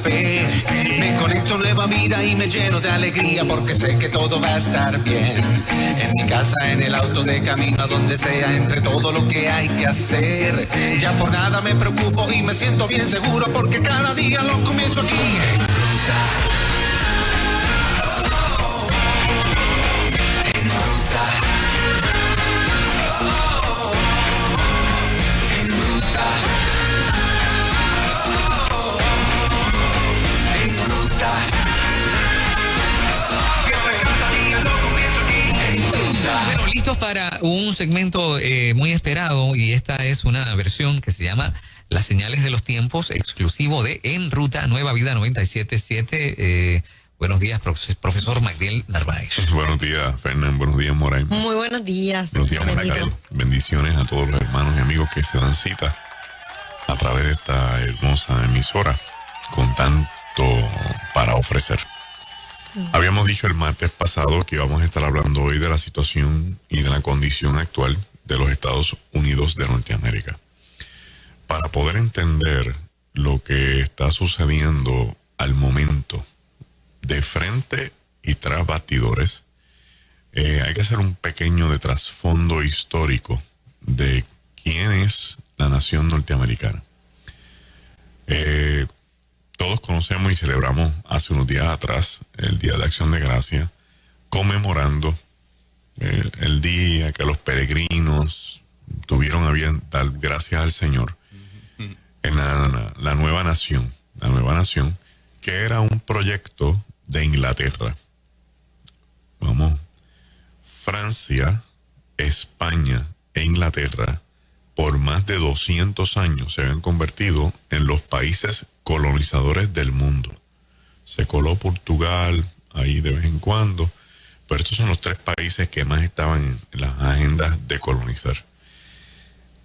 Fe, me conecto a nueva vida y me lleno de alegría porque sé que todo va a estar bien. En mi casa, en el auto, de camino a donde sea, entre todo lo que hay que hacer. Ya por nada me preocupo y me siento bien seguro porque cada día lo comienzo aquí. En ruta. En ruta. En ruta. Bueno, listos para un segmento muy esperado, y esta es una versión que se llama Las Señales de los Tiempos, exclusivo de En Ruta, Nueva Vida 97.7. Buenos días, profesor Magdiel Narváez. Buenos días, Fernán. Buenos días, Moray. Muy buenos días. Buenos días, Moray. Bendiciones a todos los hermanos y amigos que se dan cita a través de esta hermosa emisora con tanto para ofrecer. Habíamos dicho el martes pasado que íbamos a estar hablando hoy de la situación y de la condición actual de los Estados Unidos de Norteamérica. Para poder entender lo que está sucediendo al momento, de frente y tras bastidores, hay que hacer un pequeño de trasfondo histórico de quién es la nación norteamericana. Todos conocemos y celebramos hace unos días atrás el Día de Acción de Gracia, conmemorando el día que los peregrinos tuvieron a bien dar gracias al Señor en la nueva nación, que era un proyecto de Inglaterra. Francia, España e Inglaterra por más de 200 años se habían convertido en los países colonizadores del mundo. Se coló Portugal ahí de vez en cuando, pero estos son los tres países que más estaban en las agendas de colonizar.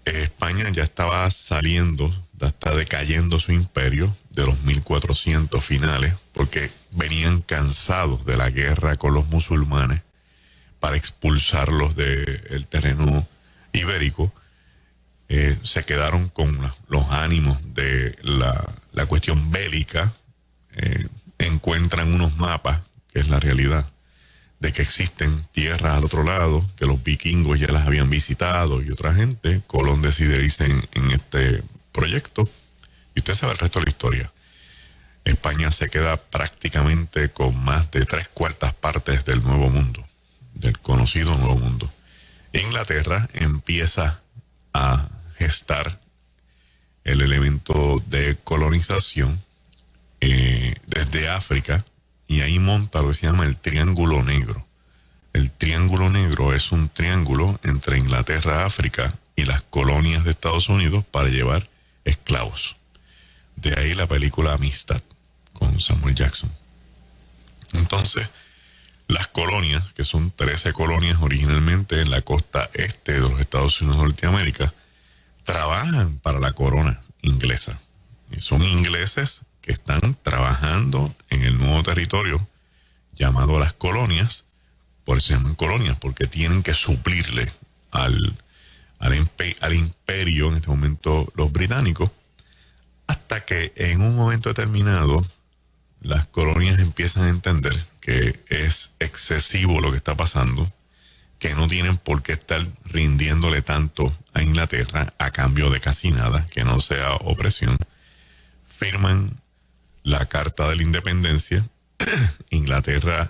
España ya estaba saliendo, ya está decayendo su imperio de los 1400 finales, porque venían cansados de la guerra con los musulmanes para expulsarlos del terreno ibérico. Se quedaron con los ánimos de la cuestión bélica, encuentran unos mapas, que es la realidad, de que existen tierras al otro lado, que los vikingos ya las habían visitado y otra gente. Colón decide irse en este proyecto y usted sabe el resto de la historia. España se queda prácticamente con más de 3/4 partes del Nuevo Mundo, del conocido Nuevo Mundo. Inglaterra empieza a gestar el elemento de colonización desde África, y ahí monta lo que se llama el Triángulo Negro. El Triángulo Negro es un triángulo entre Inglaterra, África y las colonias de Estados Unidos para llevar esclavos. De ahí la película Amistad con Samuel Jackson. Entonces, las colonias, que son 13 colonias originalmente en la costa este de los Estados Unidos de Norteamérica, trabajan para la corona inglesa. Y son ingleses que están trabajando en el nuevo territorio llamado las colonias. Por eso se llaman colonias, porque tienen que suplirle al imperio, en este momento los británicos, hasta que en un momento determinado las colonias empiezan a entender que es excesivo lo que está pasando, que no tienen por qué estar rindiéndole tanto a Inglaterra a cambio de casi nada, que no sea opresión. Firman la Carta de la Independencia. Inglaterra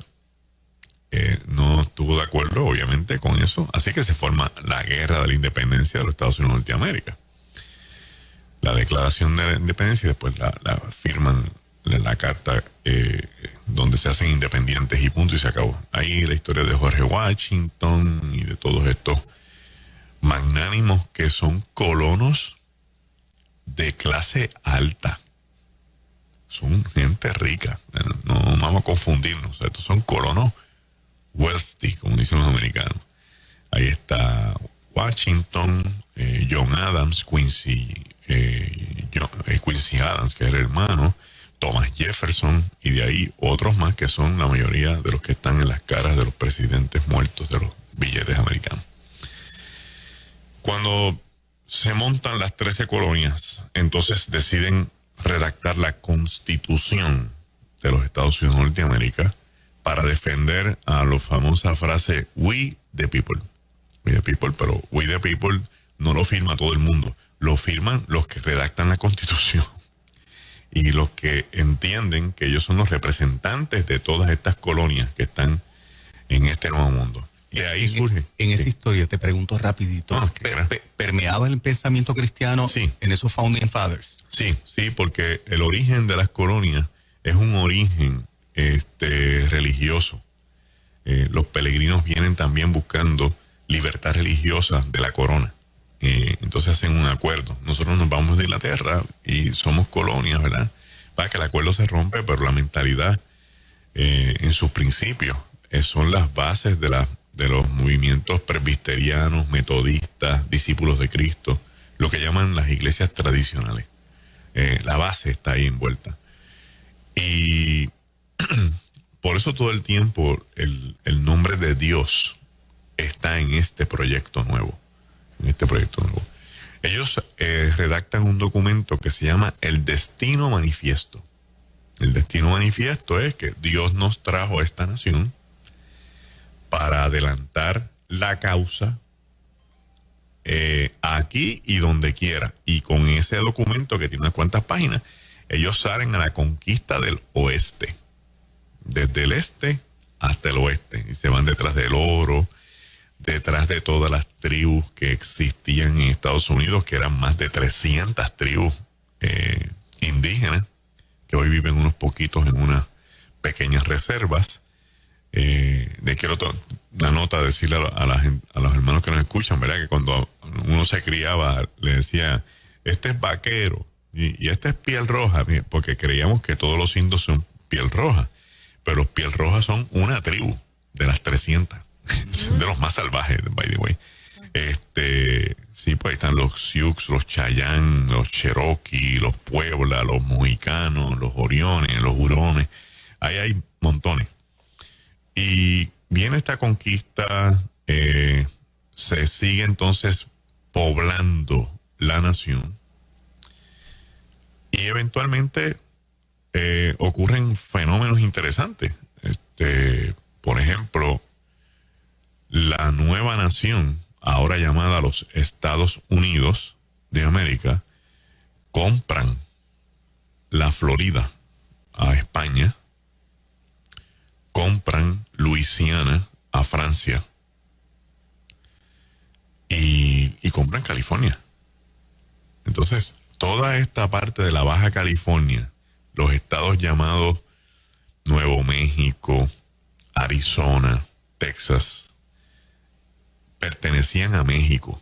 no estuvo de acuerdo, obviamente, con eso, así que se forma la Guerra de la Independencia de los Estados Unidos de Norteamérica. La Declaración de la Independencia, y después la firman la carta donde se hacen independientes y punto, y se acabó. Ahí la historia de George Washington y de todos estos magnánimos que son colonos de clase alta. Son gente rica, no vamos a confundirnos. Estos son colonos wealthy, como dicen los americanos. Ahí está Washington, John Adams, Quincy Adams, que es el hermano, Thomas Jefferson, y de ahí otros más que son la mayoría de los que están en las caras de los presidentes muertos de los billetes americanos. Cuando se montan las 13 colonias, entonces deciden redactar la Constitución de los Estados Unidos de Norteamérica para defender a la famosa frase "We the people". We the people, pero "We the people" no lo firma todo el mundo, lo firman los que redactan la Constitución y los que entienden que ellos son los representantes de todas estas colonias que están en este nuevo mundo. Y ahí surge. En esa historia, te pregunto rapidito, ¿permeaba el pensamiento cristiano en esos Founding Fathers? Sí, porque el origen de las colonias es un origen religioso. Los peregrinos vienen también buscando libertad religiosa de la corona. Entonces hacen un acuerdo. Nosotros nos vamos de Inglaterra y somos colonias, ¿verdad? Para que el acuerdo se rompe, pero la mentalidad en sus principios son las bases de los movimientos presbiterianos, metodistas, discípulos de Cristo, lo que llaman las iglesias tradicionales. La base está ahí envuelta. Y por eso todo el tiempo el nombre de Dios está en este proyecto nuevo. Ellos redactan un documento que se llama el Destino Manifiesto. El Destino Manifiesto es que Dios nos trajo a esta nación para adelantar la causa aquí y donde quiera. Y con ese documento, que tiene unas cuantas páginas, ellos salen a la conquista del oeste, desde el este hasta el oeste, y se van detrás del oro, detrás de todas las tribus que existían en Estados Unidos, que eran más de 300 tribus indígenas, que hoy viven unos poquitos en unas pequeñas reservas. Quiero una nota, decirle a los hermanos que nos escuchan, ¿verdad? Que cuando uno se criaba, le decía, este es vaquero y este es piel roja, porque creíamos que todos los indios son piel roja, pero los piel rojas son una tribu de las 300, de los más salvajes, by the way. Sí, pues ahí están los Sioux, los Cheyenne, los Cherokee, los Puebla, los Mohicanos, los Oriones, los Hurones. Ahí hay montones. Y viene esta conquista, se sigue entonces poblando la nación y eventualmente ocurren fenómenos interesantes. Por ejemplo, la nueva nación, ahora llamada los Estados Unidos de América, compran la Florida a España, compran Luisiana a Francia y compran California. Entonces, toda esta parte de la Baja California, los estados llamados Nuevo México, Arizona, Texas, pertenecían a México.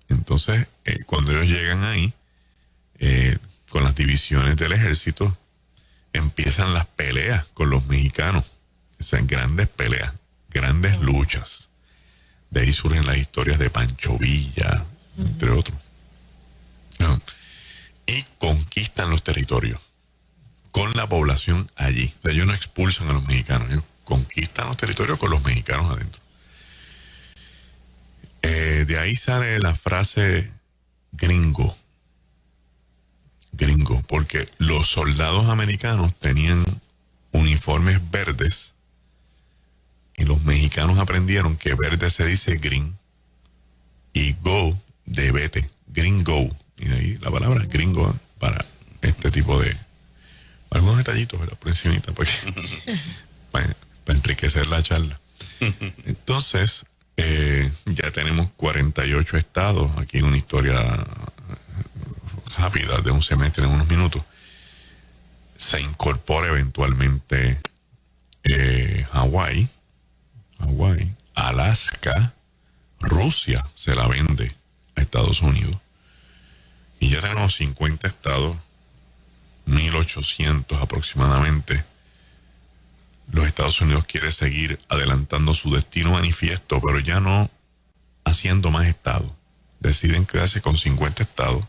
Entonces, cuando ellos llegan ahí, con las divisiones del ejército, empiezan las peleas con los mexicanos. Esas grandes peleas, grandes luchas. De ahí surgen las historias de Pancho Villa, entre otros. Y conquistan los territorios con la población allí. O sea, ellos no expulsan a los mexicanos, ellos conquistan los territorios con los mexicanos adentro. De ahí sale la frase gringo, porque los soldados americanos tenían uniformes verdes y los mexicanos aprendieron que verde se dice green y go de vete, gringo, y de ahí la palabra gringo para este tipo de algunos detallitos, ¿verdad? Por encimita, para enriquecer la charla. Entonces, ya tenemos 48 estados, aquí en una historia rápida de un semestre, en unos minutos. Se incorpora eventualmente Hawái, Alaska, Rusia se la vende a Estados Unidos. Y ya tenemos 50 estados, 1800 aproximadamente. Los Estados Unidos quiere seguir adelantando su destino manifiesto, pero ya no haciendo más estados. Deciden quedarse con 50 estados.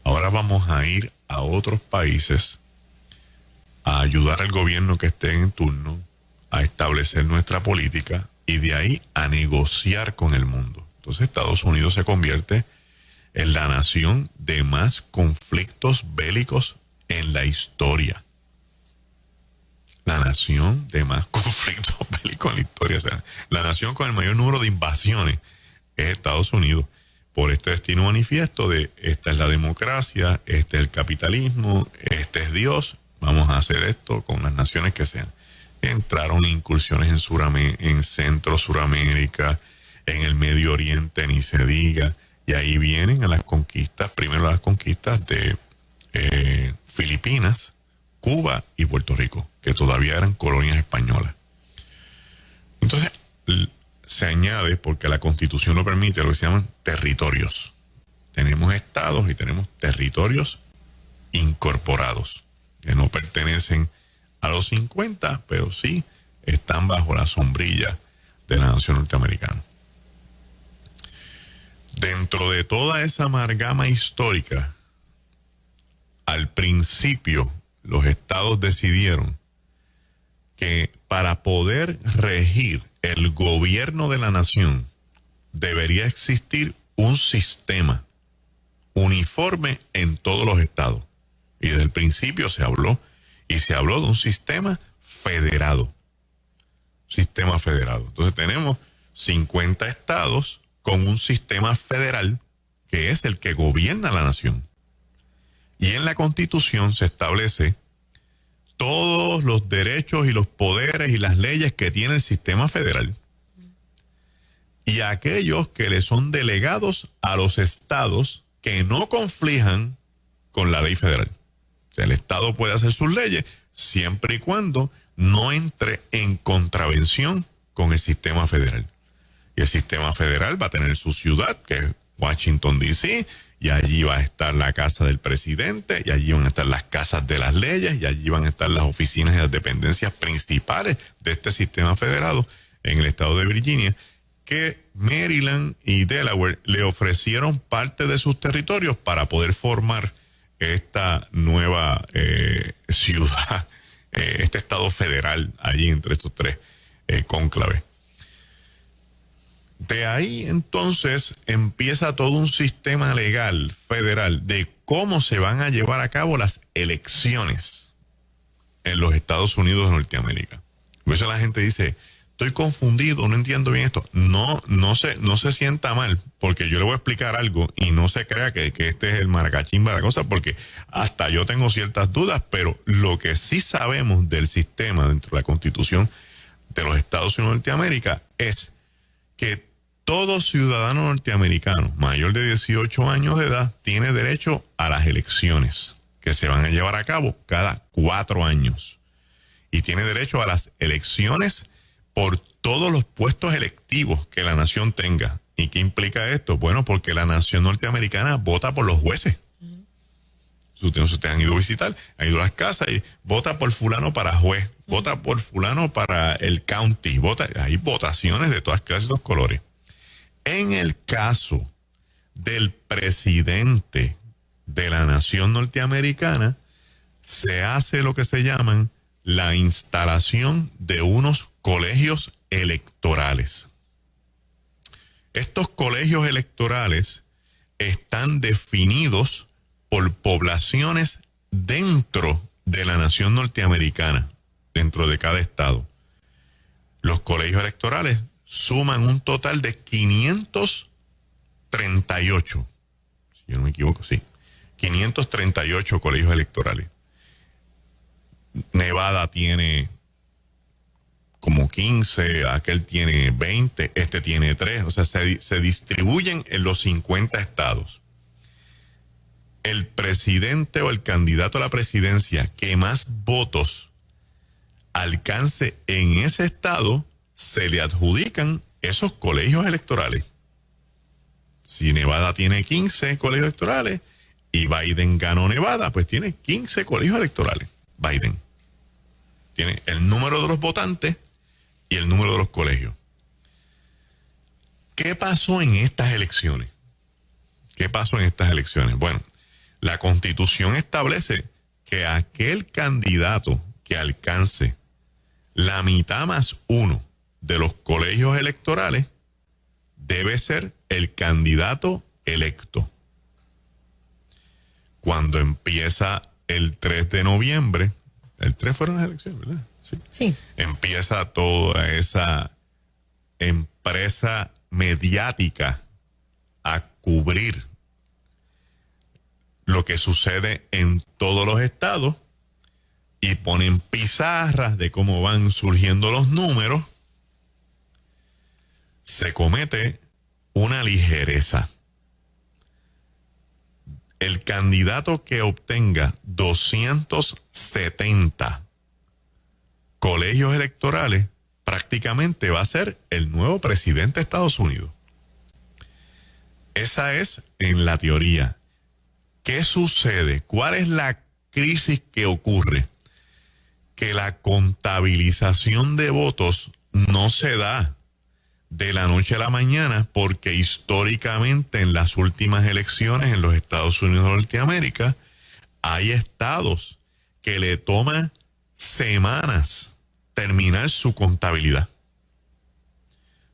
Ahora vamos a ir a otros países a ayudar al gobierno que esté en turno, a establecer nuestra política y de ahí a negociar con el mundo. Entonces Estados Unidos se convierte en la nación de más conflictos bélicos en la historia. La nación de más conflictos bélicos en la historia. O sea, la nación con el mayor número de invasiones es Estados Unidos. Por este destino manifiesto de esta es la democracia, este es el capitalismo, este es Dios, vamos a hacer esto con las naciones que sean. Entraron incursiones en Centro, Suramérica, en el Medio Oriente, ni se diga. Y ahí vienen a las conquistas, primero las conquistas de Filipinas, Cuba y Puerto Rico, que todavía eran colonias españolas. Entonces, se añade, porque la Constitución lo permite, lo que se llaman territorios. Tenemos estados y tenemos territorios incorporados, que no pertenecen a los 50, pero sí están bajo la sombrilla de la nación norteamericana. Dentro de toda esa amalgama histórica, al principio los estados decidieron que para poder regir el gobierno de la nación debería existir un sistema uniforme en todos los estados. Y desde el principio se habló de un sistema federado. Sistema federado. Entonces tenemos 50 estados con un sistema federal que es el que gobierna la nación. Y en la Constitución se establece todos los derechos y los poderes y las leyes que tiene el sistema federal y aquellos que le son delegados a los estados que no conflijan con la ley federal. O sea, el estado puede hacer sus leyes siempre y cuando no entre en contravención con el sistema federal. Y el sistema federal va a tener su ciudad, que es Washington, D.C., y allí va a estar la casa del presidente, y allí van a estar las casas de las leyes, y allí van a estar las oficinas y las dependencias principales de este sistema federado en el estado de Virginia, que Maryland y Delaware le ofrecieron parte de sus territorios para poder formar esta nueva ciudad, este estado federal allí entre estos tres cónclaves. De ahí entonces empieza todo un sistema legal federal de cómo se van a llevar a cabo las elecciones en los Estados Unidos de Norteamérica. Por eso la gente dice, estoy confundido, no entiendo bien esto. No se sienta mal, porque yo le voy a explicar algo y no se crea que este es el maracachimba de la cosa, porque hasta yo tengo ciertas dudas, pero lo que sí sabemos del sistema dentro de la Constitución de los Estados Unidos de Norteamérica es que todo ciudadano norteamericano mayor de 18 años de edad tiene derecho a las elecciones que se van a llevar a cabo cada 4 años. Y tiene derecho a las elecciones por todos los puestos electivos que la nación tenga. ¿Y qué implica esto? Bueno, porque la nación norteamericana vota por los jueces. Si ustedes han ido a visitar, han ido a las casas y vota por fulano para juez, vota por fulano para el county, hay votaciones de todas clases y todos colores. En el caso del presidente de la nación norteamericana, se hace lo que se llaman la instalación de unos colegios electorales. Estos colegios electorales están definidos por poblaciones dentro de la nación norteamericana, dentro de cada estado. Los colegios electorales suman un total de 538, si yo no me equivoco, sí, 538 colegios electorales. Nevada tiene como 15, aquel tiene 20, este tiene 3, o sea, se distribuyen en los 50 estados. El presidente o el candidato a la presidencia que más votos alcance en ese estado, se le adjudican esos colegios electorales. Si Nevada tiene 15 colegios electorales y Biden ganó Nevada, pues tiene 15 colegios electorales. Biden tiene el número de los votantes y el número de los colegios. ¿Qué pasó en estas elecciones? Bueno, la Constitución establece que aquel candidato que alcance la mitad más 1 de los colegios electorales debe ser el candidato electo. Cuando empieza el 3 de noviembre, el 3 fueron las elecciones, ¿verdad? Sí. Empieza toda esa empresa mediática a cubrir lo que sucede en todos los estados y ponen pizarras de cómo van surgiendo los números. Se comete una ligereza. El candidato que obtenga 270 colegios electorales prácticamente va a ser el nuevo presidente de Estados Unidos. Esa es en la teoría. ¿Qué sucede? ¿Cuál es la crisis que ocurre? Que la contabilización de votos no se da de la noche a la mañana, porque históricamente en las últimas elecciones en los Estados Unidos de Norteamérica hay estados que le toman semanas terminar su contabilidad.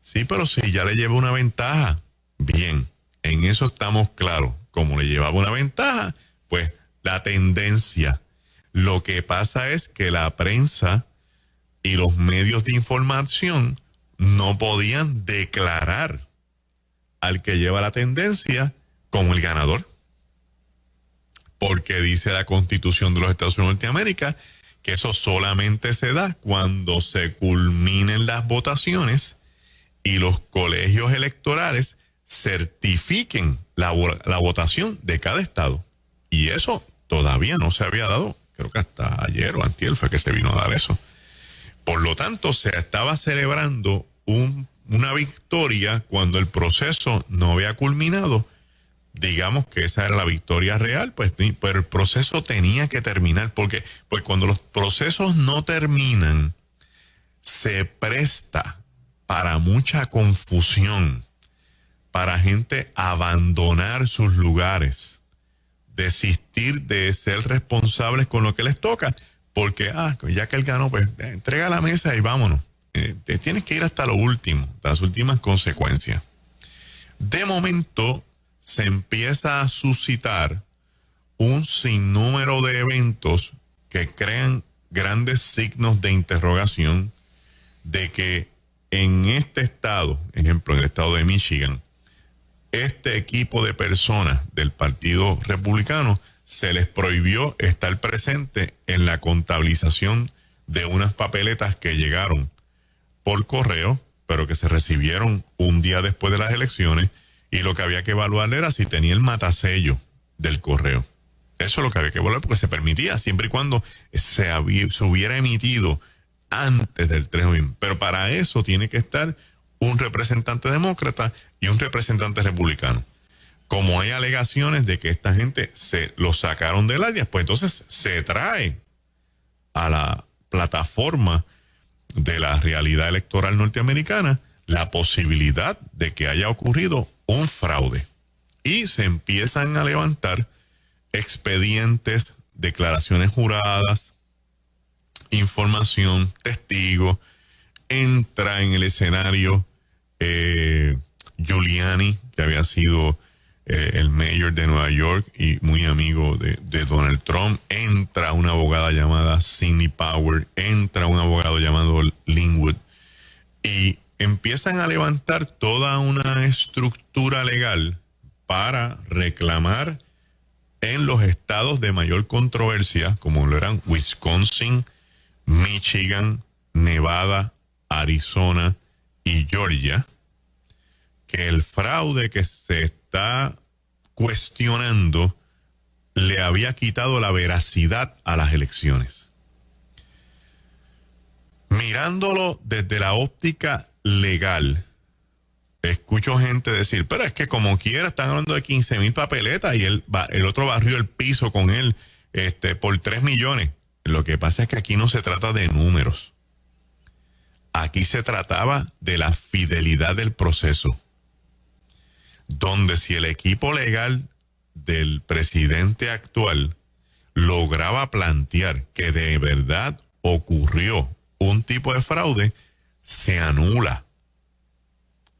Sí, pero si ya le lleva una ventaja, bien, en eso estamos claros. Como le llevaba una ventaja, pues la tendencia. Lo que pasa es que la prensa y los medios de información no podían declarar al que lleva la tendencia como el ganador. Porque dice la Constitución de los Estados Unidos de Norteamérica que eso solamente se da cuando se culminen las votaciones y los colegios electorales certifiquen la votación de cada estado. Y eso todavía no se había dado. Creo que hasta ayer o antier fue que se vino a dar eso. Por lo tanto, se estaba celebrando una victoria cuando el proceso no había culminado. Digamos que esa era la victoria real, pues, pero el proceso tenía que terminar, porque pues cuando los procesos no terminan, se presta para mucha confusión, para gente abandonar sus lugares, desistir de ser responsables con lo que les toca, porque ya que él ganó, pues entrega la mesa y vámonos. Te tienes que ir hasta lo último, hasta las últimas consecuencias. De momento se empieza a suscitar un sinnúmero de eventos que crean grandes signos de interrogación de que en este estado, ejemplo, en el estado de Michigan, este equipo de personas del Partido Republicano se les prohibió estar presente en la contabilización de unas papeletas que llegaron por correo, pero que se recibieron un día después de las elecciones, y lo que había que evaluar era si tenía el matasello del correo. Eso es lo que había que evaluar, porque se permitía siempre y cuando se hubiera emitido antes del 3 de noviembre. Pero para eso tiene que estar un representante demócrata y un representante republicano. Como hay alegaciones de que esta gente se lo sacaron del área, pues entonces se trae a la plataforma de la realidad electoral norteamericana la posibilidad de que haya ocurrido un fraude. Y se empiezan a levantar expedientes, declaraciones juradas, información, testigos. Entra en el escenario Giuliani, que había sido el mayor de Nueva York y muy amigo de Donald Trump. Entra una abogada llamada Sidney Power, entra un abogado llamado Linwood, y empiezan a levantar toda una estructura legal para reclamar en los estados de mayor controversia, como lo eran Wisconsin, Michigan, Nevada, Arizona y Georgia, que el fraude que se está cuestionando le había quitado la veracidad a las elecciones. Mirándolo desde la óptica legal, escucho gente decir, pero es que como quiera están hablando de 15,000 papeletas y el otro barrió el piso con él por 3 millones. Lo que pasa es que aquí no se trata de números. Aquí se trataba de la fidelidad del proceso, donde si el equipo legal del presidente actual lograba plantear que de verdad ocurrió un tipo de fraude, se anula.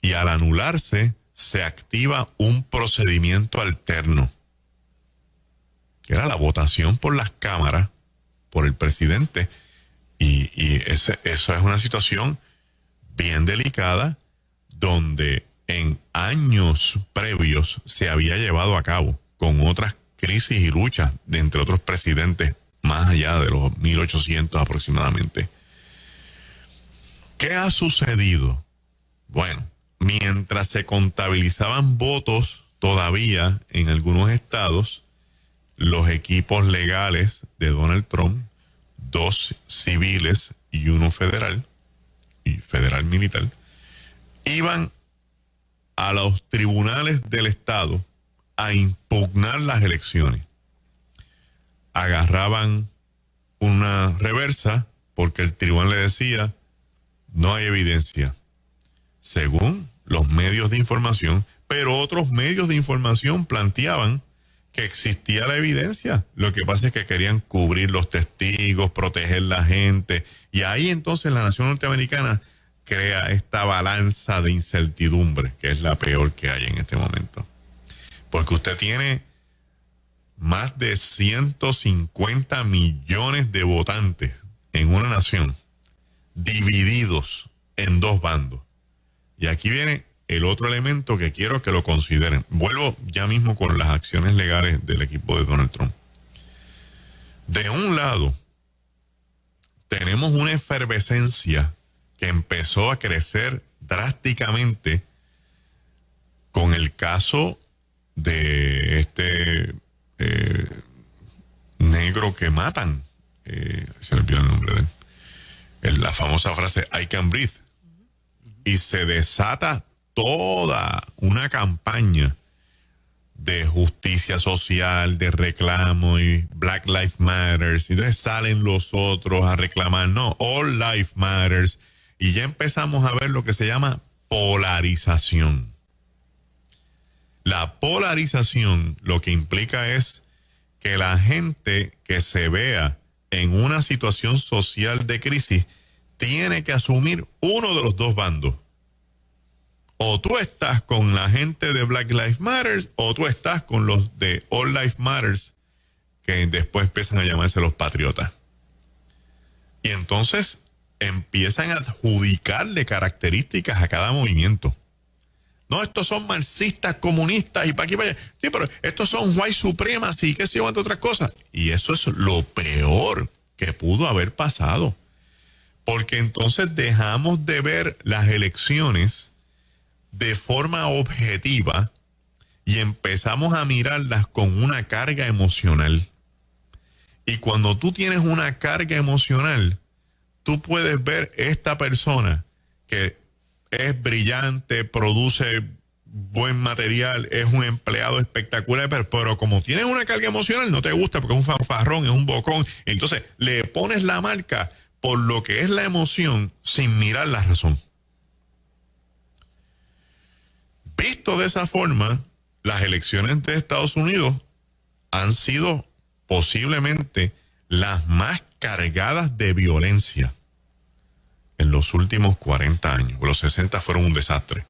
Y al anularse, se activa un procedimiento alterno. que era la votación por las cámaras, por el presidente, y eso es una situación bien delicada, donde en años previos se había llevado a cabo con otras crisis y luchas de entre otros presidentes más allá de los 1800 aproximadamente. ¿Qué ha sucedido? Bueno, mientras se contabilizaban votos todavía en algunos estados, los equipos legales de Donald Trump, 2 civiles y 1 federal, y federal militar, iban a los tribunales del estado a impugnar las elecciones. Agarraban una reversa porque el tribunal le decía: no hay evidencia, según los medios de información, pero otros medios de información planteaban que existía la evidencia. Lo que pasa es que querían cubrir los testigos, proteger la gente, y ahí entonces la nación norteamericana crea esta balanza de incertidumbre, que es la peor que hay en este momento. Porque usted tiene más de 150 millones de votantes en una nación, divididos en 2 bandos. Y aquí viene el otro elemento que quiero que lo consideren. Vuelvo ya mismo con las acciones legales del equipo de Donald Trump. De un lado, tenemos una efervescencia que empezó a crecer drásticamente con el caso de este negro que matan. Se me olvidó el nombre de él. La famosa frase "I can breathe". Y se desata toda una campaña de justicia social, de reclamo, y Black Lives Matter. Y entonces salen los otros a reclamar, no, All Life Matters. Y ya empezamos a ver lo que se llama polarización. La polarización lo que implica es que la gente que se vea en una situación social de crisis tiene que asumir uno de los 2 bandos. O tú estás con la gente de Black Lives Matter, o tú estás con los de All Life Matters, que después empiezan a llamarse los patriotas. Y entonces empiezan a adjudicarle características a cada movimiento. No, estos son marxistas, comunistas y para aquí y para allá. Sí, pero estos son white supremacy y qué sé yo, entre otras cosas. Y eso es lo peor que pudo haber pasado. Porque entonces dejamos de ver las elecciones de forma objetiva y empezamos a mirarlas con una carga emocional. Y cuando tú tienes una carga emocional, tú puedes ver esta persona que es brillante, produce buen material, es un empleado espectacular, pero como tienes una carga emocional no te gusta porque es un fanfarrón, es un bocón. Entonces le pones la marca por lo que es la emoción sin mirar la razón. Visto de esa forma, las elecciones de Estados Unidos han sido posiblemente las más cargadas de violencia en los últimos 40 años. Los 60 fueron un desastre.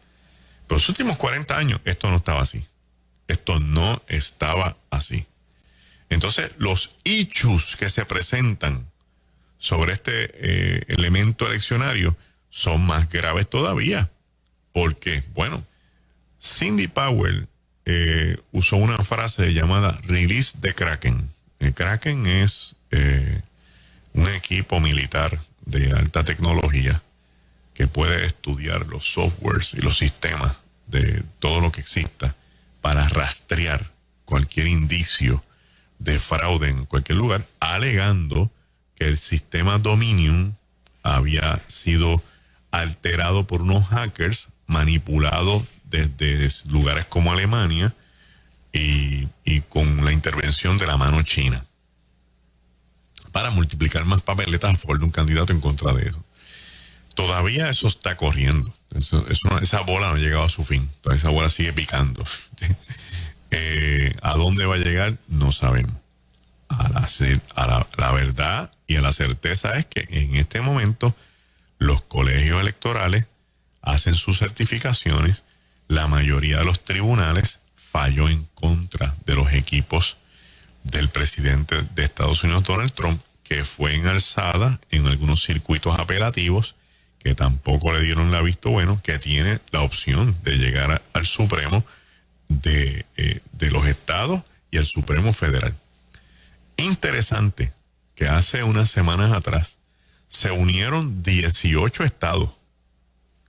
Pero los últimos 40 años esto no estaba así. Esto no estaba así. Entonces, los issues que se presentan sobre este elemento eleccionario son más graves todavía. Porque, bueno, Cindy Powell usó una frase llamada "Release the Kraken". El Kraken es un equipo militar de alta tecnología que puede estudiar los softwares y los sistemas de todo lo que exista para rastrear cualquier indicio de fraude en cualquier lugar, alegando que el sistema Dominion había sido alterado por unos hackers, manipulado desde lugares como Alemania y con la intervención de la mano china para multiplicar más papeletas a favor de un candidato en contra de eso. Todavía eso está corriendo. Esa bola no ha llegado a su fin. Todavía esa bola sigue picando. ¿A dónde va a llegar? No sabemos. La verdad y a la certeza es que en este momento los colegios electorales hacen sus certificaciones. La mayoría de los tribunales falló en contra de los equipos del presidente de Estados Unidos, Donald Trump, que fue en alzada en algunos circuitos apelativos, que tampoco le dieron la visto bueno, que tiene la opción de llegar al Supremo de los estados y al Supremo Federal. Interesante que hace unas semanas atrás se unieron 18 estados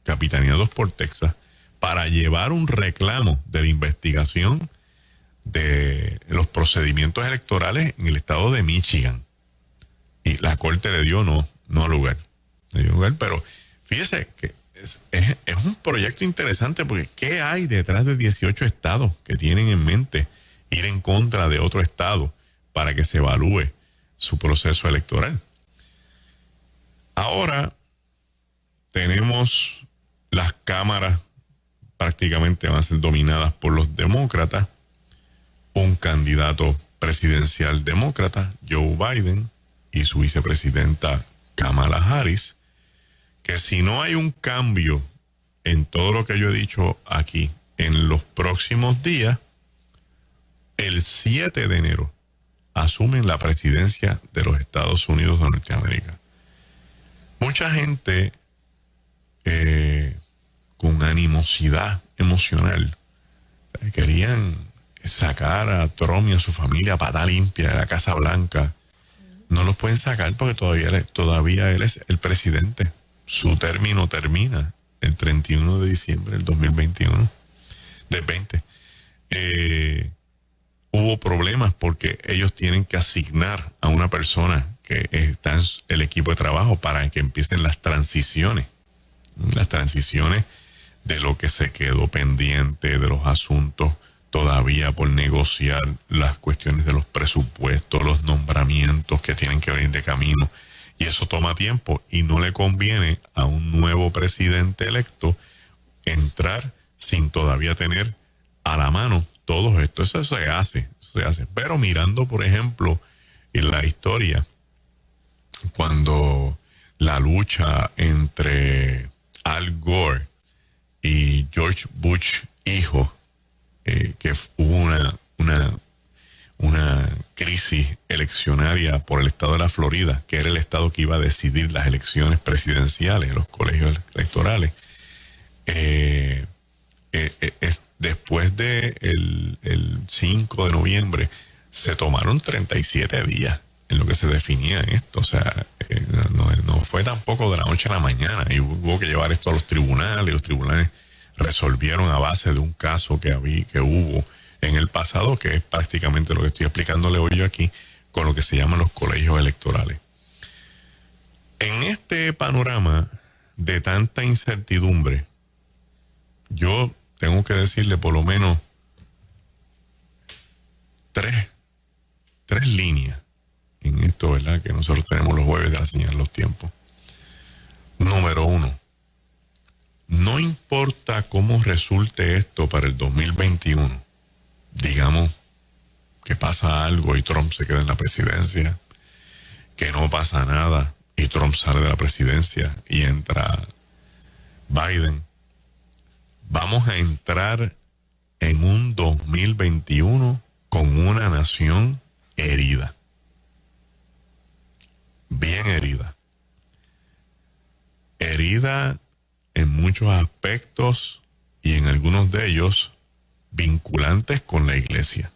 capitaneados por Texas para llevar un reclamo de la investigación de los procedimientos electorales en el estado de Michigan. Y la corte le dio no lugar. Le dio lugar, pero fíjese que es un proyecto interesante, porque ¿qué hay detrás de 18 estados que tienen en mente ir en contra de otro estado para que se evalúe su proceso electoral? Ahora tenemos las cámaras prácticamente van a ser dominadas por los demócratas, un candidato presidencial demócrata, Joe Biden, y su vicepresidenta Kamala Harris, que si no hay un cambio en todo lo que yo he dicho aquí en los próximos días, el 7 de enero asumen la presidencia de los Estados Unidos de Norteamérica. Mucha gente con animosidad emocional querían sacar a Trump y a su familia a pata limpia de la Casa Blanca. No los pueden sacar porque todavía él es el presidente. Su término termina el 31 de diciembre del 2021, del 20. Hubo problemas porque ellos tienen que asignar a una persona que está en el equipo de trabajo para que empiecen las transiciones de lo que se quedó pendiente, de los asuntos todavía por negociar, las cuestiones de los presupuestos, los nombramientos que tienen que venir de camino. Y eso toma tiempo y no le conviene a un nuevo presidente electo entrar sin todavía tener a la mano todo esto. Eso se hace. Pero mirando, por ejemplo, en la historia, cuando la lucha entre Al Gore y George Bush hijo, que hubo una crisis eleccionaria por el estado de la Florida, que era el estado que iba a decidir las elecciones presidenciales, los colegios electorales. Después del 5 de noviembre se tomaron 37 días en lo que se definía esto. O sea, no fue tampoco de la noche a la mañana, y hubo que llevar esto a los tribunales. Los tribunales resolvieron a base de un caso que hubo en el pasado, que es prácticamente lo que estoy explicándole hoy yo aquí, con lo que se llaman los colegios electorales. En este panorama de tanta incertidumbre, yo tengo que decirle por lo menos tres líneas en esto, ¿verdad?, que nosotros tenemos los jueves de la señal de los tiempos. Número 1, no importa cómo resulte esto para el 2021, digamos que pasa algo y Trump se queda en la presidencia, que no pasa nada y Trump sale de la presidencia y entra Biden, vamos a entrar en un 2021 con una nación herida, bien herida en muchos aspectos y en algunos de ellos vinculantes con la iglesia.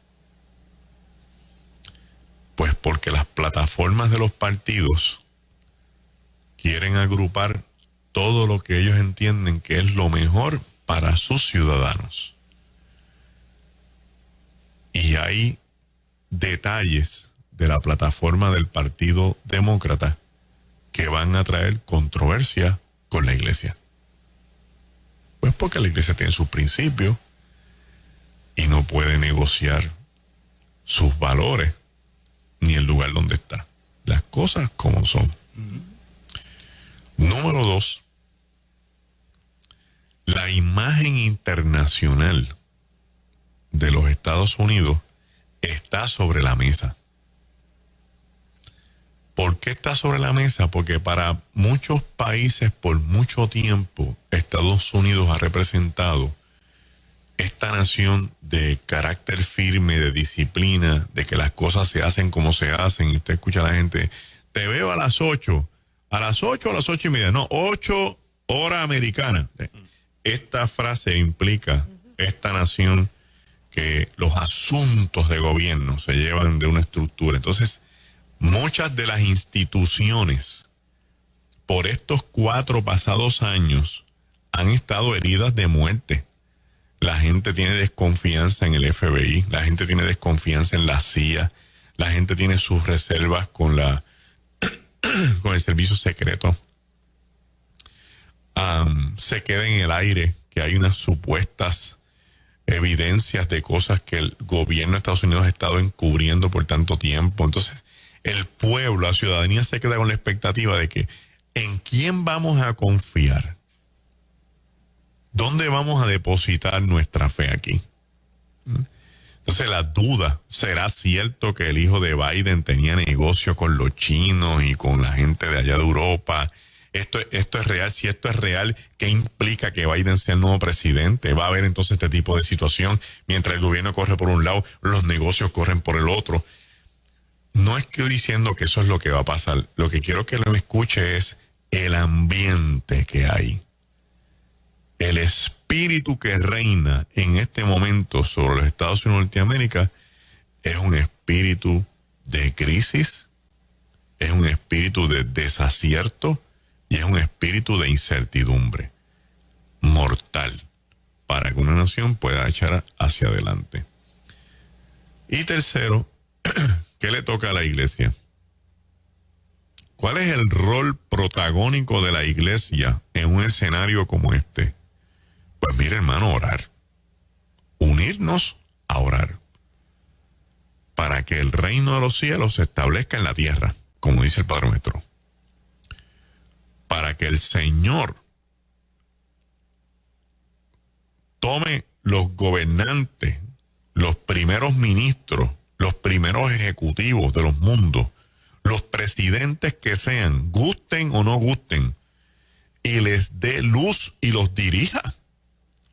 Pues porque las plataformas de los partidos quieren agrupar todo lo que ellos entienden que es lo mejor para sus ciudadanos. Y hay detalles de la plataforma del Partido Demócrata que van a traer controversia con la iglesia. Pues porque la iglesia tiene sus principios y no puede negociar sus valores ni el lugar donde está. Las cosas como son. Número 2, la imagen internacional de los Estados Unidos está sobre la mesa. ¿Por qué está sobre la mesa? Porque para muchos países por mucho tiempo Estados Unidos ha representado esta nación de carácter firme, de disciplina, de que las cosas se hacen como se hacen, y usted escucha a la gente, te veo a las 8, a las 8 o a las 8:30, no, 8 hora americana. Esta frase implica esta nación que los asuntos de gobierno se llevan de una estructura. Entonces, muchas de las instituciones por estos 4 pasados años han estado heridas de muerte. La gente tiene desconfianza en el FBI, la gente tiene desconfianza en la CIA, la gente tiene sus reservas con con el servicio secreto. Se queda en el aire que hay unas supuestas evidencias de cosas que el gobierno de Estados Unidos ha estado encubriendo por tanto tiempo. Entonces, el pueblo, la ciudadanía se queda con la expectativa de que ¿en quién vamos a confiar? ¿Dónde vamos a depositar nuestra fe aquí? Entonces la duda, ¿será cierto que el hijo de Biden tenía negocio con los chinos y con la gente de allá de Europa? Esto es real. Si esto es real, ¿qué implica que Biden sea el nuevo presidente? Va a haber entonces este tipo de situación. Mientras el gobierno corre por un lado, los negocios corren por el otro. No estoy diciendo que eso es lo que va a pasar. Lo que quiero que me escuche es el ambiente que hay. El espíritu que reina en este momento sobre los Estados Unidos de Norteamérica es un espíritu de crisis, es un espíritu de desacierto y es un espíritu de incertidumbre mortal para que una nación pueda echar hacia adelante. Y tercero, ¿qué le toca a la iglesia? ¿Cuál es el rol protagónico de la iglesia en un escenario como este? Pues mire, hermano, orar. Unirnos a orar. Para que el reino de los cielos se establezca en la tierra, como dice el Padre Nuestro. Para que el Señor tome los gobernantes, los primeros ministros, los primeros ejecutivos de los mundos, los presidentes que sean, gusten o no gusten, y les dé luz y los dirija.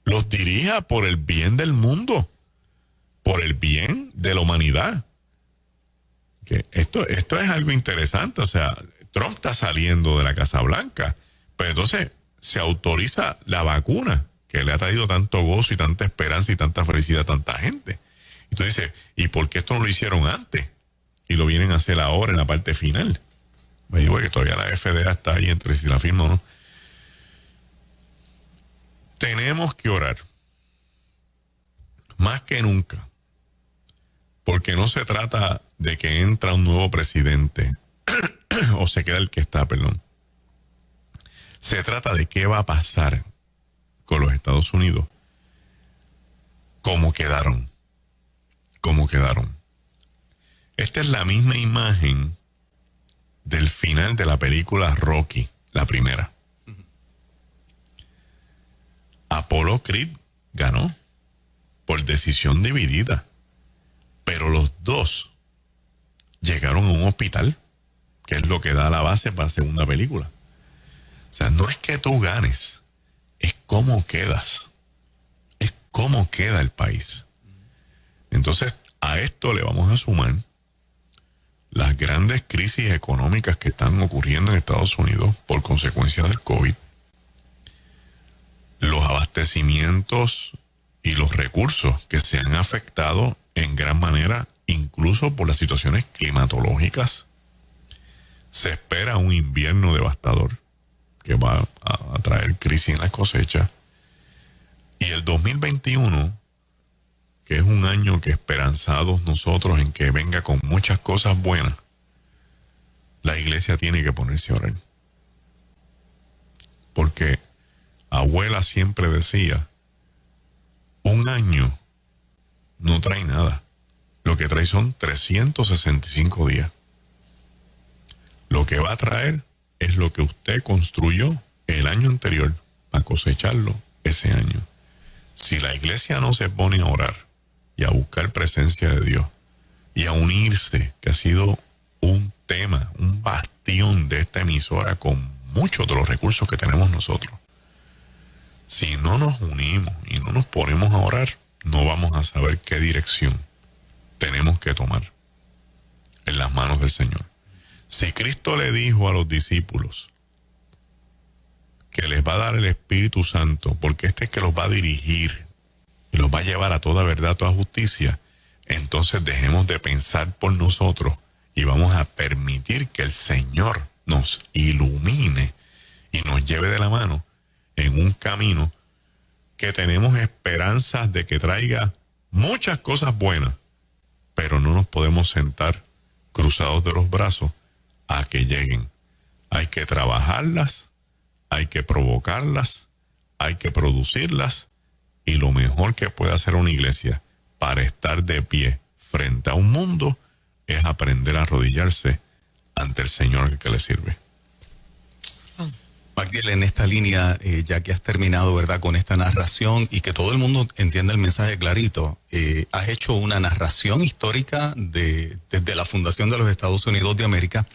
Los dirija por el bien del mundo, por el bien de la humanidad. Que esto es algo interesante. O sea, Trump está saliendo de la Casa Blanca, pero entonces se autoriza la vacuna que le ha traído tanto gozo y tanta esperanza y tanta felicidad a tanta gente. Y tú dices, ¿y por qué esto no lo hicieron antes? Y lo vienen a hacer ahora en la parte final. Me digo que todavía la FDA está ahí entre si la firma o no. Tenemos que orar más que nunca, porque no se trata de que entra un nuevo presidente o se queda el que está, perdón. Se trata de qué va a pasar con los Estados Unidos, cómo quedaron. Esta es la misma imagen del final de la película Rocky, la primera. Apollo Creed ganó por decisión dividida, pero los dos llegaron a un hospital, que es lo que da la base para la segunda película. O sea, no es que tú ganes, es cómo quedas, es cómo queda el país. Entonces, a esto le vamos a sumar las grandes crisis económicas que están ocurriendo en Estados Unidos por consecuencia del COVID, los abastecimientos y los recursos que se han afectado en gran manera, incluso por las situaciones climatológicas. Se espera un invierno devastador que va a traer crisis en las cosechas. Y el 2021, que es un año que esperanzados nosotros en que venga con muchas cosas buenas, la iglesia tiene que ponerse a orar. Porque abuela siempre decía, un año no trae nada. Lo que trae son 365 días. Lo que va a traer es lo que usted construyó el año anterior para cosecharlo ese año. Si la iglesia no se pone a orar y a buscar presencia de Dios y a unirse, que ha sido un tema, un bastión de esta emisora con muchos de los recursos que tenemos nosotros, Si no nos unimos y no nos ponemos a orar, no vamos a saber qué dirección tenemos que tomar en las manos del Señor. Si Cristo le dijo a los discípulos que les va a dar el Espíritu Santo, porque este es que los va a dirigir y los va a llevar a toda verdad, a toda justicia, entonces dejemos de pensar por nosotros y vamos a permitir que el Señor nos ilumine y nos lleve de la mano en un camino que tenemos esperanzas de que traiga muchas cosas buenas, pero no nos podemos sentar cruzados de los brazos a que lleguen. Hay que trabajarlas, hay que provocarlas, hay que producirlas, y lo mejor que puede hacer una iglesia para estar de pie frente a un mundo es aprender a arrodillarse ante el Señor que le sirve. Magdiel, en esta línea, ya que has terminado, ¿verdad?, con esta narración y que todo el mundo entienda el mensaje clarito, has hecho una narración histórica desde la fundación de los Estados Unidos de América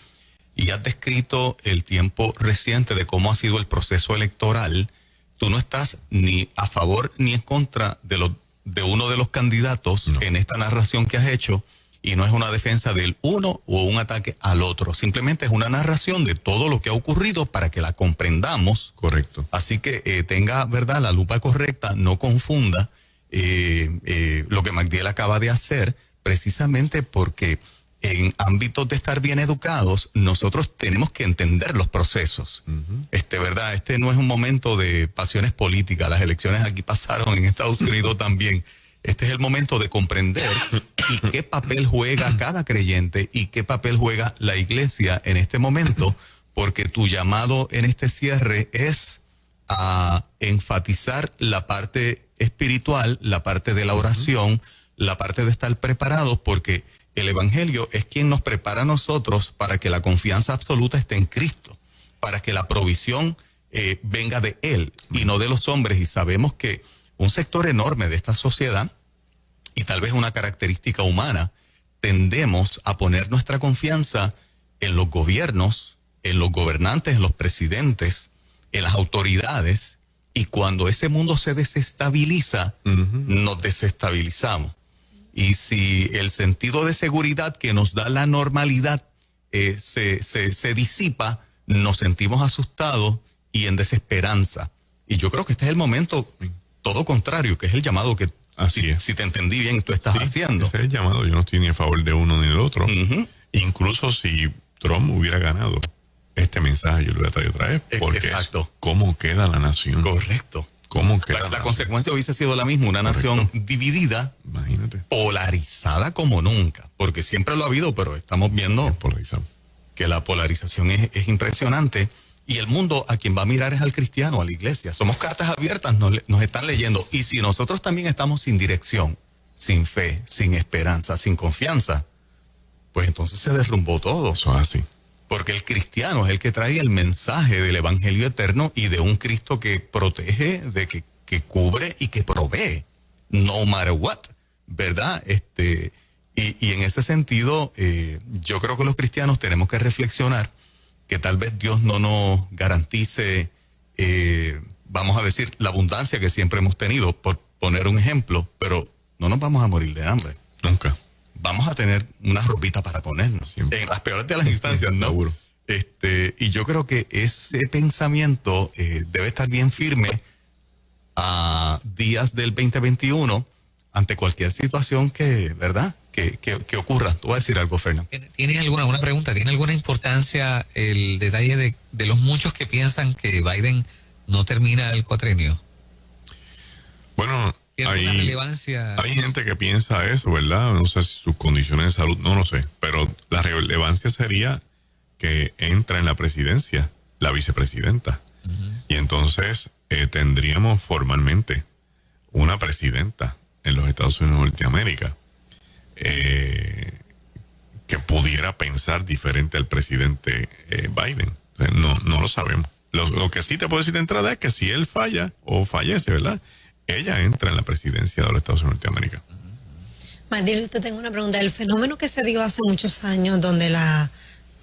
y has descrito el tiempo reciente de cómo ha sido el proceso electoral. Tú no estás ni a favor ni en contra de uno de los candidatos en esta narración que has hecho, y no es una defensa del uno o un ataque al otro. Simplemente es una narración de todo lo que ha ocurrido para que la comprendamos. Correcto. Así que tenga, ¿verdad?, la lupa correcta, no confunda lo que Magdiel acaba de hacer, precisamente porque en ámbitos de estar bien educados, nosotros tenemos que entender los procesos. ¿Verdad? Este no es un momento de pasiones políticas. Las elecciones aquí pasaron en Estados Unidos también. Este es el momento de comprender y qué papel juega cada creyente y qué papel juega la iglesia en este momento, porque tu llamado en este cierre es a enfatizar la parte espiritual, la parte de la oración, la parte de estar preparados, porque el Evangelio es quien nos prepara a nosotros para que la confianza absoluta esté en Cristo, para que la provisión venga de Él y no de los hombres. Y sabemos que un sector enorme de esta sociedad, y tal vez una característica humana, tendemos a poner nuestra confianza en los gobiernos, en los gobernantes, en los presidentes, en las autoridades, y cuando ese mundo se desestabiliza, nos desestabilizamos. Y si el sentido de seguridad que nos da la normalidad se disipa, nos sentimos asustados y en desesperanza. Y yo creo que este es el momento todo contrario, que es el llamado que, si te entendí bien, tú estás haciendo. Ese es el llamado. Yo no estoy ni a favor de uno ni del otro. Incluso si Trump hubiera ganado, este mensaje yo lo voy a traer otra vez. Porque exacto. ¿Cómo queda la nación? Correcto. ¿Cómo queda la consecuencia hubiese sido la misma, una nación dividida, imagínate, polarizada como nunca, porque siempre lo ha habido, pero estamos viendo que la polarización es impresionante. Y el mundo a quien va a mirar es al cristiano, a la iglesia. Somos cartas abiertas, nos están leyendo. Y si nosotros también estamos sin dirección, sin fe, sin esperanza, sin confianza, pues entonces se derrumbó todo. Eso es así. Porque el cristiano es el que trae el mensaje del evangelio eterno y de un Cristo que protege, que cubre y que provee, no matter what, ¿verdad? Y en ese sentido, yo creo que los cristianos tenemos que reflexionar que tal vez Dios no nos garantice, vamos a decir, la abundancia que siempre hemos tenido, por poner un ejemplo, pero no nos vamos a morir de hambre. Nunca. Vamos a tener una ropita para ponernos. Siempre. En las peores de las instancias, ¿no? Seguro. Y yo creo que ese pensamiento debe estar bien firme a días del 2021 ante cualquier situación que, ¿verdad?, que ocurra. Tú vas a decir algo, Fernando. ¿Tienes alguna pregunta? ¿Tiene alguna importancia el detalle de los muchos que piensan que Biden no termina el cuatrenio? Bueno, relevancia. Hay gente que piensa eso, ¿verdad? No sé si sus condiciones de salud, no lo sé, pero la relevancia sería que entra en la presidencia la vicepresidenta. Y entonces tendríamos formalmente una presidenta en los Estados Unidos de Norteamérica que pudiera pensar diferente al presidente Biden. No lo sabemos. Lo que sí te puedo decir de entrada es que si él falla o fallece, ¿verdad?, ella entra en la presidencia de los Estados Unidos de Norteamérica. Magdiel, te tengo una pregunta. El fenómeno que se dio hace muchos años donde la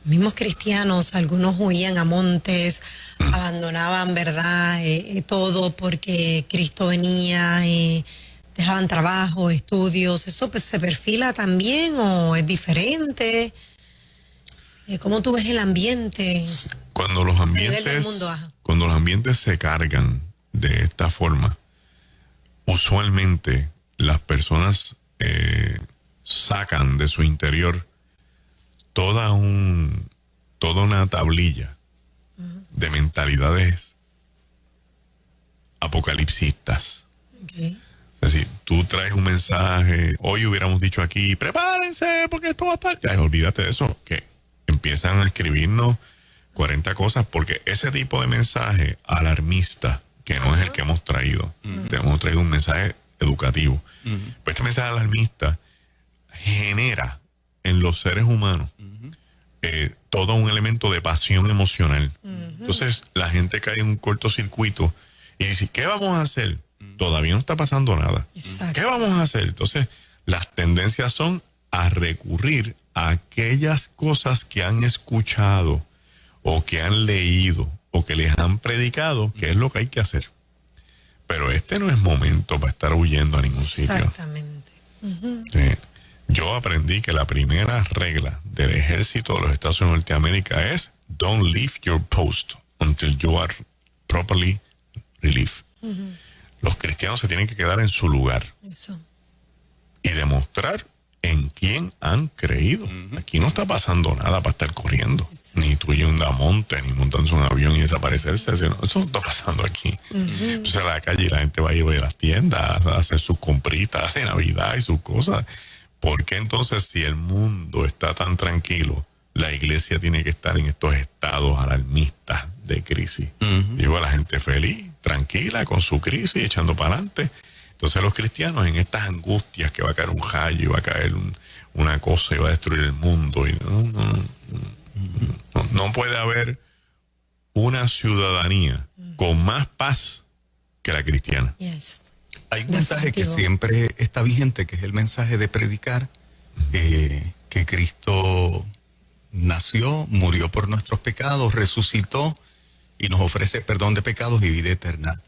mismos cristianos, algunos huían a montes, abandonaban, ¿verdad? Todo porque Cristo venía, dejaban trabajo, estudios. ¿Eso pues, se perfila también o es diferente? ¿Cómo tú ves el ambiente? Cuando los A nivel del ambientes, mundo, ajá. cuando los ambientes se cargan de esta forma, usualmente las personas sacan de su interior toda una tablilla de mentalidades apocalipsistas. Okay. Es decir, tú traes un mensaje, hoy hubiéramos dicho aquí, prepárense porque esto va a estar... Ya, olvídate de eso, que empiezan a escribirnos 40 cosas, porque ese tipo de mensaje alarmista, que no es el que hemos traído, hemos traído un mensaje educativo, pero este mensaje alarmista genera en los seres humanos todo un elemento de pasión emocional. Entonces la gente cae en un cortocircuito y dice, ¿qué vamos a hacer? Todavía no está pasando nada. Exacto. ¿Qué vamos a hacer? Entonces las tendencias son a recurrir a aquellas cosas que han escuchado o que han leído o que les han predicado, que es lo que hay que hacer. Pero este no es momento para estar huyendo a ningún sitio. Exactamente. Sí. Yo aprendí que la primera regla del ejército de los Estados Unidos de Norteamérica es don't leave your post until you are properly relieved. Los cristianos se tienen que quedar en su lugar Eso. y demostrar en quién han creído. Aquí no está pasando nada para estar corriendo. Exacto. Ni tú yendo a monte, ni montándose un avión y desaparecerse. Eso no está pasando aquí. Entonces a la calle la gente va a ir a las tiendas a hacer sus compritas de Navidad y sus cosas. ¿Por qué entonces, si el mundo está tan tranquilo, la iglesia tiene que estar en estos estados alarmistas de crisis? Digo, a la gente feliz, tranquila, con su crisis, echando para adelante. Entonces los cristianos en estas angustias, que va a caer un rayo, y va a caer una cosa y va a destruir el mundo. Y no puede haber una ciudadanía con más paz que la cristiana. Yes. Hay un mensaje que Definitivo. siempre está vigente, que es el mensaje de predicar que Cristo nació, murió por nuestros pecados, resucitó y nos ofrece perdón de pecados y vida eterna.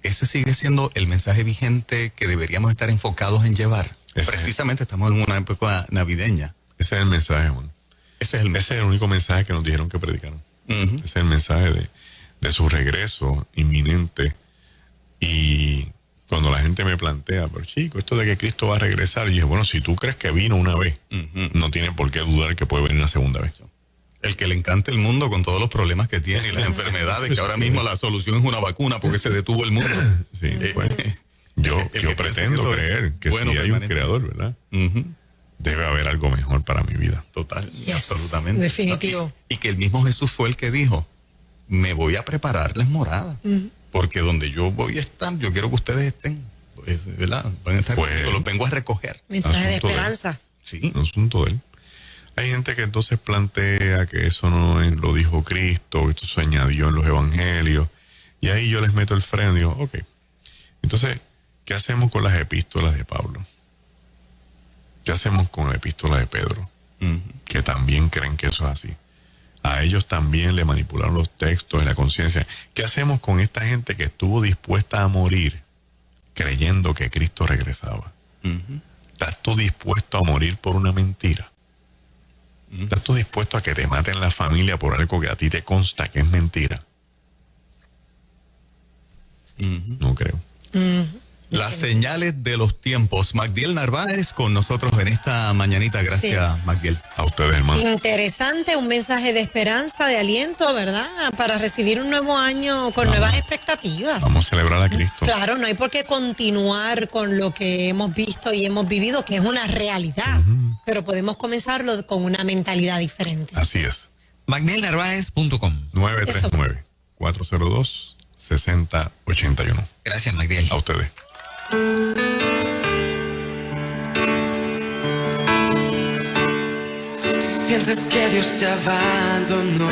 Ese sigue siendo el mensaje vigente que deberíamos estar enfocados en llevar. Precisamente estamos en una época navideña. Ese es el mensaje, Juan. Ese es el mensaje. Ese es el único mensaje que nos dijeron que predicaron. Ese es el mensaje de su regreso inminente. Y cuando la gente me plantea, pero chico, esto de que Cristo va a regresar, y dije, bueno, si tú crees que vino una vez, no tiene por qué dudar que puede venir una segunda vez. El que le encanta el mundo con todos los problemas que tiene y las enfermedades, que ahora mismo la solución es una vacuna porque se detuvo el mundo. Sí, pues, yo pretendo creer que bueno, si hay un permanente. creador, ¿verdad? Debe haber algo mejor para mi vida. Total, Yes, absolutamente. definitivo. Y que el mismo Jesús fue el que dijo, me voy a prepararles morada, porque donde yo voy a estar, yo quiero que ustedes estén, ¿verdad? Van a estar Pues, conmigo, los vengo a recoger. Mensaje de Asunto de- esperanza. Sí, Un asunto de él. Hay gente que entonces plantea que eso no es, lo dijo Cristo, que esto se añadió en los evangelios. Y ahí yo les meto el freno y digo, ok. Entonces, ¿qué hacemos con las epístolas de Pablo? ¿Qué hacemos con la epístola de Pedro? Que también creen que eso es así. A ellos también le manipularon los textos y la conciencia. ¿Qué hacemos con esta gente que estuvo dispuesta a morir creyendo que Cristo regresaba? ¿Estás tú dispuesto a morir por una mentira? ¿Estás tú dispuesto a que te maten la familia por algo que a ti te consta que es mentira? No creo. las señales de los tiempos. Magdiel Narváez con nosotros en esta mañanita. Gracias, Sí. Magdiel. A ustedes, hermano. Interesante, un mensaje de esperanza, de aliento, ¿verdad? Para recibir un nuevo año con nuevas expectativas. Vamos a celebrar a Cristo. Claro, no hay por qué continuar con lo que hemos visto y hemos vivido, que es una realidad, pero podemos comenzarlo con una mentalidad diferente. Así es. MagdielNarváez.com. 939-402-6081. Gracias, Magdiel. A ustedes. Si sientes que Dios te abandonó,